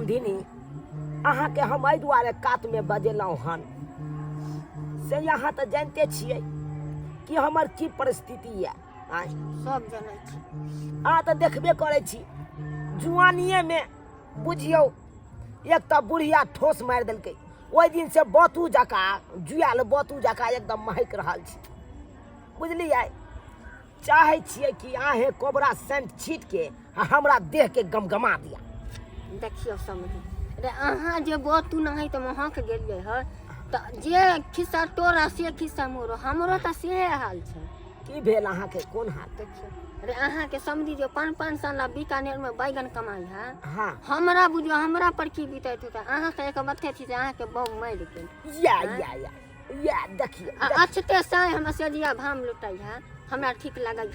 समधिनी अहाँ के हम एहि दुआरे कात में बजेलहुँ हन से यहाँ तो जानते छियै कि हमर की परिस्थिति है। सब जनै छी अहाँ तो देखबे करे छी जुआनिए में बुझियौ एक तो बुढ़िया ठोस मारि देलकै ओहि दिन से बतू जका जुआल बतू जका एकदम महक रहल छी बुझलियै। चाहे छियै कि अहें कोबरा सेंट छीट के हमरा देह के गमगमा दिया। देखियो समझी रे अहाँ जे बतू नहीं तो वहाँ के गेलिए है तो जे खिस्सा तोरा से खिस्सा मोरो हमरो तो से हाल छै। की भेल अहाँ के कोन हाल? देखियो रे अहाँ के समझी जो 5-5 साल बीकानेर में बैगन कमाई है हाँ हमरा बुझियो हमरा पर की बीतैत होता अहाँ के एक बते छी अहाँ के बहु मार के या देखियो अच्छे से हम सजिया भाम लुटाई है हमरा ठीक लागल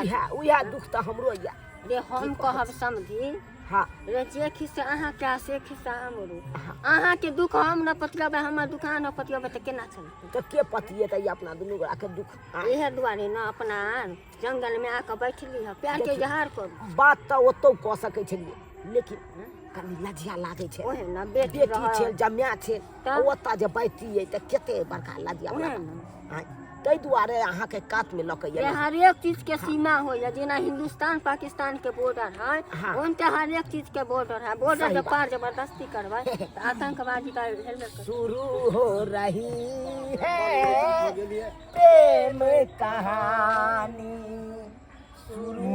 है उया दुख तो हमरो या रे हम कहब समझी हाँ रे जे खिस्सा अहाँ के से खिस्सा हमरो अहाँ के दुख हम न पतियाबे हमर दुकान न पतियाबे त केना चलते? तो के पतिए अपना दुनू गोरा के दुख इहे दुआरे न अपना जंगल में आके बैठली है प्यार के इजहार करू। बात तो ओतो कह सकै छलिए लेकिन कनी लज्जा लागे छै ओहे न बेटी छै जम्या छै ओता जे बैठिए त कते बड़का लज्जा तै दुआरे अहाँ के कात में लके ये हर एक चीज के सीमा हो या जेना हिंदुस्तान पाकिस्तान के बॉर्डर है उनते हर एक चीज के बॉर्डर है बॉर्डर के पार जबरदस्ती करवाए तो आतंकवादी का हेलमेट शुरू हो रही है प्रेम कहानी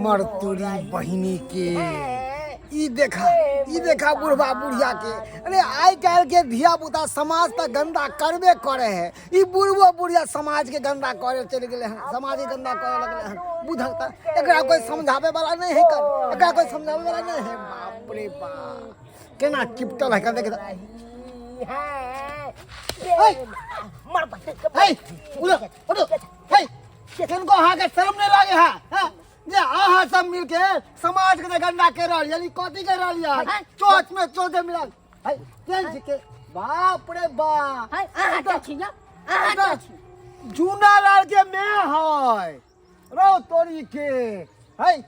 मरतुरी बहिनी के ई देखा बुढ़वा बुढ़िया के। अरे आई काल के धिया पुता समाज तक गंदा करबे करे है ई बुढ़वा बुढ़िया समाज के गंदा करे चल गेले हैं समाज के गंदा करे लगले हैं बुझता एकरा कोई समझावे वाला नहीं है कर एकरा कोई समझावे वाला नहीं है। बाप रे बाप केना चिपटल है कर देख मर बटे हे उड़ो हे किनको हां के शर्म नहीं लागे है जे आहा सब मिलके समाज के गंदा कर रहल यानी कथि कर रहल या चोच में चोदे मिला है तेल के बाप रे बाप है अहाँ के छी ना अहाँ के छी जूना लाल के मैं है रो तोरी के है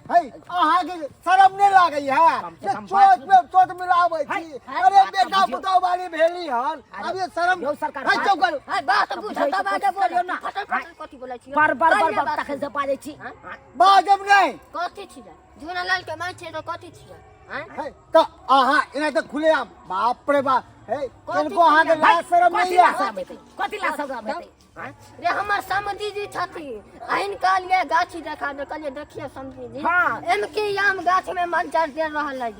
आहा के शर्म नहीं लागे है चोच में चोट मिलावे छी। अरे बेटा पुताव वाली भेली हन अब ये शर्म सरकार है चुप करो है बात बुझता बात बोलियो ना फटल कथि बोलै छी बार तक से पाजे छी बाजब नहीं कथि छी जूना लाल के मां छे तो कथि छी है तो आहा इना तो खुले आम बाप रे बाप है किनको आहा के लाज शर्म नहीं है कथि ला सब बेटे रे हमर समझी जी छथी आइन काल ये गाछी देखा दे कले देखिए समझी जी एम के आम गाछ में मंजर दे रहल है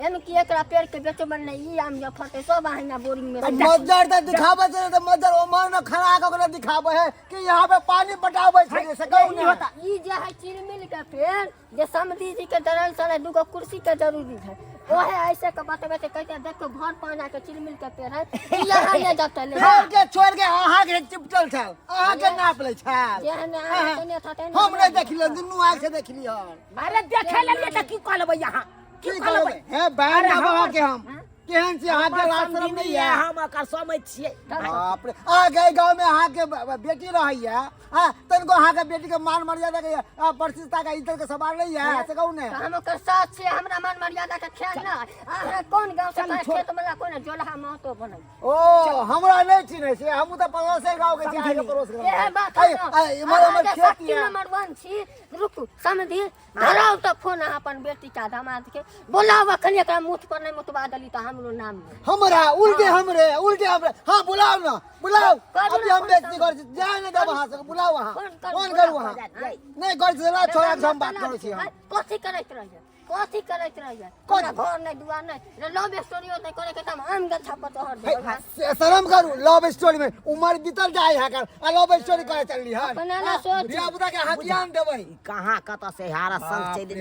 एम की एकरा पेड़ के बेचबन नहीं ई आम जे फटे सब आहिना बोरिंग में मजदर त दिखावे छै त मजदर ओमर न खड़ा क के दिखावे है कि यहां पे पानी पटावे छै से कहू नहीं होता ई जे है चिरमिल के पेड़ जे समझी जी के दरल सने दुगो कुर्सी के जरूरी है ओहे ऐसे के बतबे ते कहते देखो घर पाना के चिरमिल के पेड़ है यहां ले जाते ले छोड़ के आहा के चिपटल छ आहा के नाप ले छ जेहने आने थते हम नहीं देखलिए दुनू आंख से देखलिए अरे देखे लेलिए त की कहलबै यहां की करबै हे बैन बाबा के हम केहन से आहा के आश्रम नहीं है हम एकर समझ छियै। बाप रे आ गए गांव में आहा के बेटी रहैया हां तनको आहा के बेटी के मान मर्यादा के प्रतिष्ठा का इज्जत के सवाल नहीं है से कहू ने हम ओकर साथ से हमरा मान मर्यादा के ख्याल ना अहाँ कौन गांव से खेत में कोन जोलहा महतो बनै ओ हमरा नहीं चिन्हे से हम त पड़ोसे गांव के छी के पड़ोस के ए बात हमर खेती है नंबर 1 छी रुकू समझी धराव त फोन अपन बेटी का दामाद के बोलाव अखनी एकरा मुठ पर नहीं मुतवा दली त हमरो नाम हमरा उल्टे हमरे हां बुलाओ ना बुलाओ अभी हम बेइज्जती कर जाए ना दे वहां से बुलाओ वहां फोन करू वहां नहीं कर से ला छोड़ा हम बात करै छी हम कथि करैत रहिए कोन घर नहीं दुआर नहीं लव स्टोरी होते करे के हम आम गछा पर तोहर दे शर्म करू लव स्टोरी में उम्र बीतल जाए है कर लव स्टोरी करे चलली है बनाना सोच बिया बुदा के हथियान देबै कहां कत से हारा संग चल दे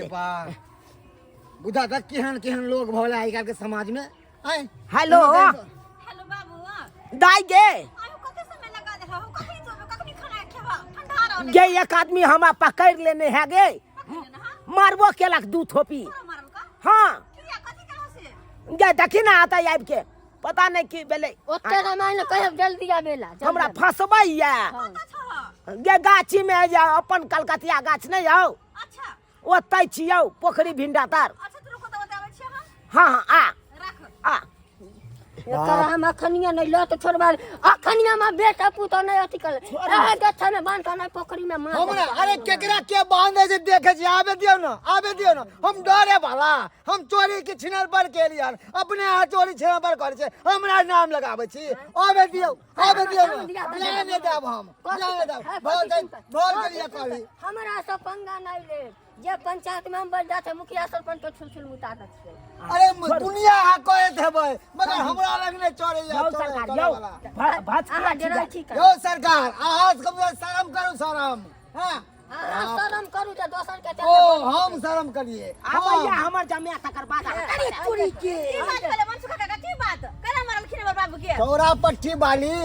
बुदा तक केहन लोग भोला आई के समाज में हेलो बाबू दाई गे आयो कते समय लगा दे हो कखनी तो कखनी खाना खेबा ठंडा रहो गे एक आदमी हमरा पकड़ लेने है गे मारबो केलक दू थोपी मारल का हां किया कथि कहो से गे देखी ना आता आबि के पता नहीं की बेले ओते रामायण कहे जल्दी आवेला हमरा फसबै या गे गाछी में जा अपन कलकतिया गाछ नहीं हौ अच्छा ओतै छियौ पोखरी भिंडा तार अच्छा तू रुको तो बताबै छी हम हां हां आ एकर हम अखनिया नहीं लो तो छोड़बा अखनिया में बेटा पुतो नहीं अथी कर रहे गच्छा में बांध के नहीं पोखरी में मार हमरा अरे केकरा के बांधे से देखे छी आबे दियो ना हम डरे वाला हम चोरी के छिनर पर के लिए अपने हाथ चोरी छिनर पर करे छे हमरा नाम लगाबै छी आबे दियो ना लेने देब हम लेने देब बहुत के लिए कहली हमरा सब पंगा नहीं ले जे पंचायत मेंबर जाते मुखिया सरपंच के छुलछुल मुता दे अरे दुनिया हा करे देबै मगर हमरा लग ने चोरी यो सरकार यो भात आहा डरै छी का यो सरकार आज कम से शर्म करू शर्म हां शर्म करू त दोसर के ओ हम शर्म करिए आबैया हमर जमिया तकर बाद अरे चोरी के की बात करे मनसुख काका की बात केना मारल खिने बाबू के चौरा पट्टी वाली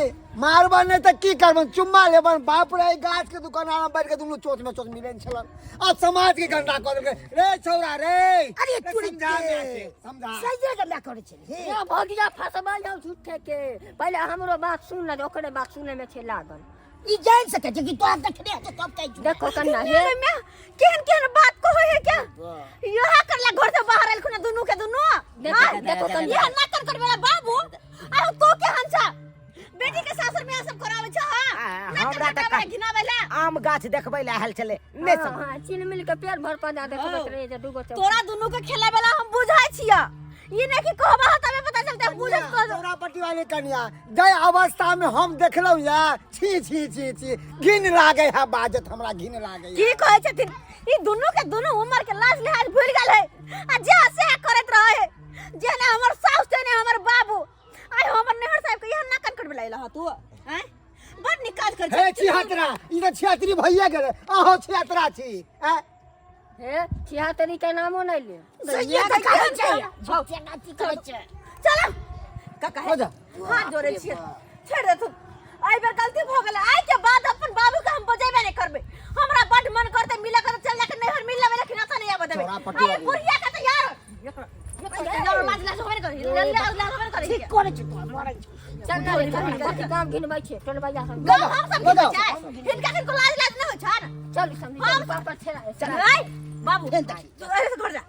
मारबा नहीं तो की करबन चुम्मा लेबन बाप रे गाछ के दुकान में बैठ के दुनु चोच में चोच मिलन छलन अब समाज के गंदा कर के रे छौरा रे अरे चोरी के समझा सही जगह करे छे ये भगिया फसबा जाऊ झूठे के पहले हमरो बात सुन ले ओकरे बात सुने में छे लागल ई जान सके छै कि तोरा देखने है तब कह देखो कन्ना हे में केहन केहन बात को है क्या यहा करला घर से बाहर आइल खुना दुनु के दुनु देखो कन्ना यहा ना कर वाला बाबू आ तो के हंसा बेटी के सासुर में सब करावे छ हमरा तक घिनावेला आम गाछ देखबै ला आयल छले ने सब हां चिन मिल के पेड़ भर पदा देखबत रहे जे दुगो तोरा दुनु के खेलावेला हम बुझाय छिया ये नहीं कि कहबा तबे पता चलते बुझत कर चौरा पट्टी वाली कन्या जय अवस्था में हम देखलौ या छी घिन लागे है बाजत हमरा घिन लागे की कहै छथिन ई दुनु के दुनु उम्र के लाज लिहाज भूल गेल है आ जे से करत रहे है जे ने हमर सास ने हमर बाबू आय हमर नेहर साहब के यहाँ नाकन कट बेला ह तू हैं बड़ निकाज कर हे छिहत्तरा ई तो छिहत्तरी भैया गेले आहो छिहत्तरा छी हे छिहत्तरी के नामो नहीं ले सही है कहै छै झोके नाची कहै छै चल काका हो जा हाथ जोड़े छिए छोड़ दे तू आई बेर गलती भ गेल आई के बाद अपन बाबू के हम बजेबे नहीं करबे हमरा बड मन करते मिला कर चल जाके नहर मिल लेवे लेकिन आता नहीं आबे देबे आई बुढ़िया के तो यार यार लाज लाज होबे नहीं करे लाज लाज होबे नहीं करे ठीक करे छै तोरा मारै चल चल काम गिनबै छे चल भैया हम सब ठीक जाए इनका किनको लाज लाज नहीं हो छ चल समझ पापा छेड़ा चल आई बाबू तू ऐसे घर जा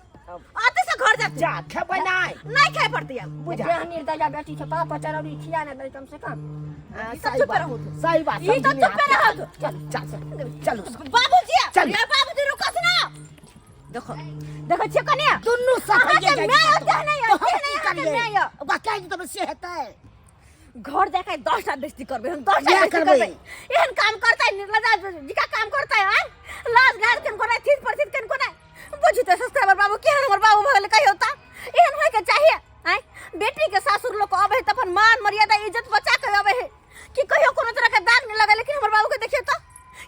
आते से घर जा जा खेबै नहीं खाए पड़ती है बुझा निर्दया बेटी छे पापा चरौरी खिया ने दे कम से कम सही बात सही बात ये तो चुप रहो चल चलो बाबूजी चल। ये बाबूजी रुको सुनो देखो देखो छियो कन्या दुनु सब अहाँ के मैं होते नहीं करिए नहीं है ओकरा कह दी तब से हेतै घर जाके 10 टा बेइज्जती करबे हम 10 टा बेइज्जती करबे एहन काम करता है निर्लजा जी का काम करता है लाज लाज कन को नहीं चीज पर चीज कन को नहीं बुझी तो सब्सक्राइबर बाबू के हमर बाबू भगले कहि होता एहन होय के चाहिए हैं बेटी के सासुर लोग आबे है त अपन मान मर्यादा इज्जत बचा के आबे है कि कहियो कोनो तरह के दाग नहीं लगे लेकिन हमर बाबू के देखिए तो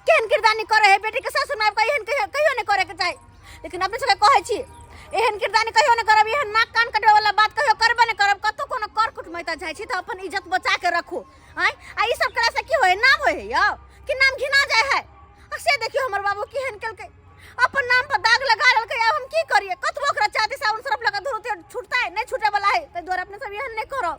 केहन किरदानी करे है बेटी के सासुर में एहन कहियो नहीं करे के चाहिए लेकिन अपने सबके कहै छी एहन किरदानी कहियो नहीं करब एहन नाक कान कटवे वाला बात कहियो करबे नहीं करब कतो कोनो कर कुटमैता जाय छी त अपन इज्जत बचा के रखू हैं आ ई सब करा से की होय नाम होय यो कि नाम घिना जाय है आ से देखियो हमर बाबू केहन केलकै अपन नाम पर दाग लगा लेलकै अब हम की करिए कतबो ओकरा चाहते साबुन सरफ लगा धोते छूटता है नहीं छूटे वाला है त द्वारा अपने सब एहन नहीं करो